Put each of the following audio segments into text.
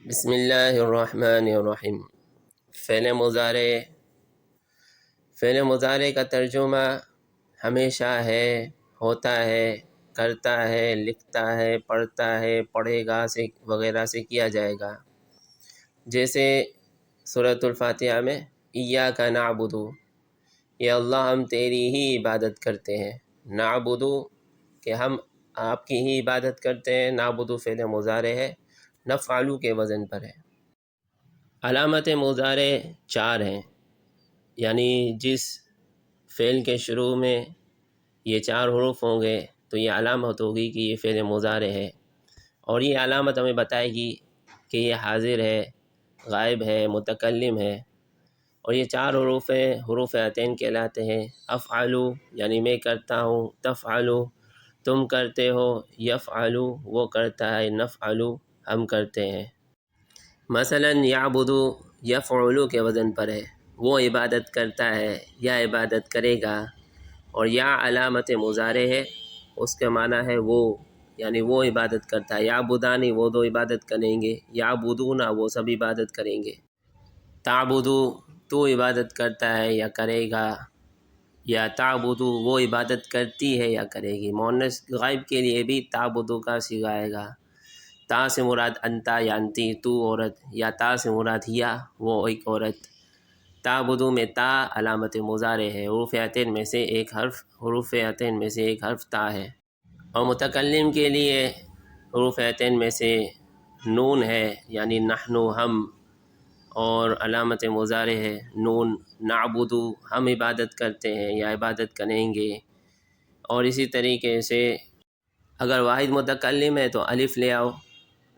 بسم اللہ الرحمن الرحیم۔ فعل مضارع کا ترجمہ ہمیشہ ہے، ہوتا ہے، کرتا ہے، لکھتا ہے، پڑھتا ہے، پڑھے گا سے وغیرہ سے کیا جائے گا۔ جیسے سورۃ الفاتحہ میں ایاک نعبد، یا اللہ ہم تیری ہی عبادت کرتے ہیں۔ نعبد کہ ہم آپ کی ہی عبادت کرتے ہیں، نعبد فعل مضارع ہے، نفعل کے وزن پر ہے۔ علامت مضارع 4 ہیں، یعنی جس فعل کے شروع میں یہ 4 حروف ہوں گے تو یہ علامت ہوگی کہ یہ فعل مضارع ہے، اور یہ علامت ہمیں بتائے گی کہ یہ حاضر ہے، غائب ہے، متکلم ہے۔ اور یہ 4 حروف ہیں، حروف عطین کہلاتے ہیں۔ افعل یعنی میں کرتا ہوں، تفعل تم کرتے ہو، یفعل وہ کرتا ہے، نفعل ہم کرتے ہیں۔ مثلا یعبد یفعل کے وزن پر ہے، وہ عبادت کرتا ہے یا عبادت کرے گا، اور یا علامت مضارع ہے، اس کا معنی ہے وہ، یعنی وہ عبادت کرتا ہے۔ یعبدانی وہ دو عبادت کریں گے، یعبدون وہ سب عبادت کریں گے۔ تعبد تو عبادت کرتا ہے یا کرے گا، یا تعبد وہ عبادت کرتی ہے یا کرے گی۔ مؤنث غائب کے لیے بھی تعبد کا صیغہ آئے گا۔ تا سے مراد انتا یا انتی تو عورت، یا تا سے مراد ہیا وہ ایک عورت۔ تعبدو میں تا علامت مضارع ہے، حروف عطین میں سے ایک حرف تا ہے۔ اور متکلم کے لیے حروف عطین میں سے نون ہے، یعنی نحن ہم، اور علامت مضارع ہے نون۔ نعبدو ہم عبادت کرتے ہیں یا عبادت کریں گے۔ اور اسی طریقے سے اگر واحد متکلم ہے تو الف لے آؤ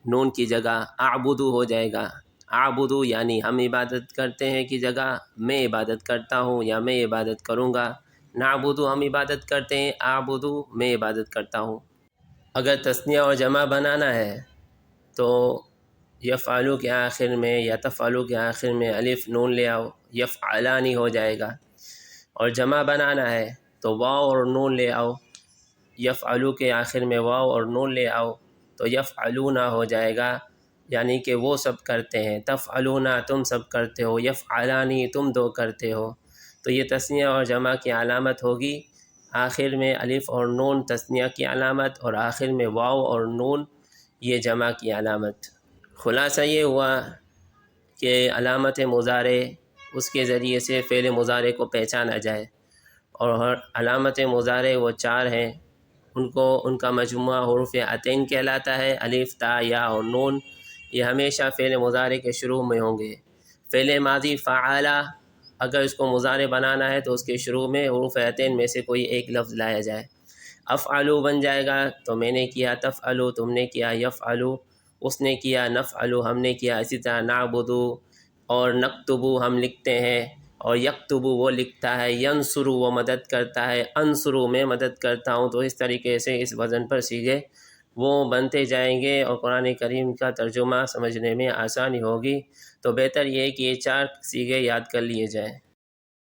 نون کی جگہ، اعبدو ہو جائے گا۔ اعبدو یعنی ہم عبادت کرتے ہیں کی جگہ میں عبادت کرتا ہوں یا میں عبادت کروں گا۔ نعبدو ہم عبادت کرتے ہیں، اعبدو میں عبادت کرتا ہوں۔ اگر تثنیہ اور جمع بنانا ہے تو یفعلو کے آخر میں یا تفعلو کے آخر میں الف نون لے آؤ، یفعلانی ہو جائے گا۔ اور جمع بنانا ہے تو واو اور نون لے آؤ، یفعلو کے آخر میں واو اور نون لے آؤ تو یفعلون ہو جائے گا، یعنی کہ وہ سب کرتے ہیں۔ تفعلون تم سب کرتے ہو، یفعلانی تم دو کرتے ہو۔ تو یہ تثنیہ اور جمع کی علامت ہوگی، آخر میں الف اور نون تثنیہ کی علامت، اور آخر میں واو اور نون یہ جمع کی علامت۔ خلاصہ یہ ہوا کہ علامت مضارع اس کے ذریعے سے فعل مضارع کو پہچانا جائے، اور علامت مضارع وہ 4 ہیں، ان کا مجموعہ حروف عطین کہلاتا ہے۔ الف، تا، یا اور نون یہ ہمیشہ فعل مضارع کے شروع میں ہوں گے۔ فعل ماضی فعل اگر اس کو مضارع بنانا ہے تو اس کے شروع میں حروف عطین میں سے کوئی ایک لفظ لایا جائے۔ افعلو بن جائے گا تو میں نے کیا، تفعلو تم نے کیا، یفعلو اس نے کیا، نفعلو ہم نے کیا۔ اسی طرح نعبدو اور نکتبو ہم لکھتے ہیں، اور یکتبو وہ لکھتا ہے، ینصرو وہ مدد کرتا ہے، انصرو میں مدد کرتا ہوں۔ تو اس طریقے سے اس وزن پر صیغے وہ بنتے جائیں گے، اور قرآن کریم کا ترجمہ سمجھنے میں آسانی ہوگی۔ تو بہتر یہ ہے کہ یہ 4 صیغے یاد کر لیے جائیں۔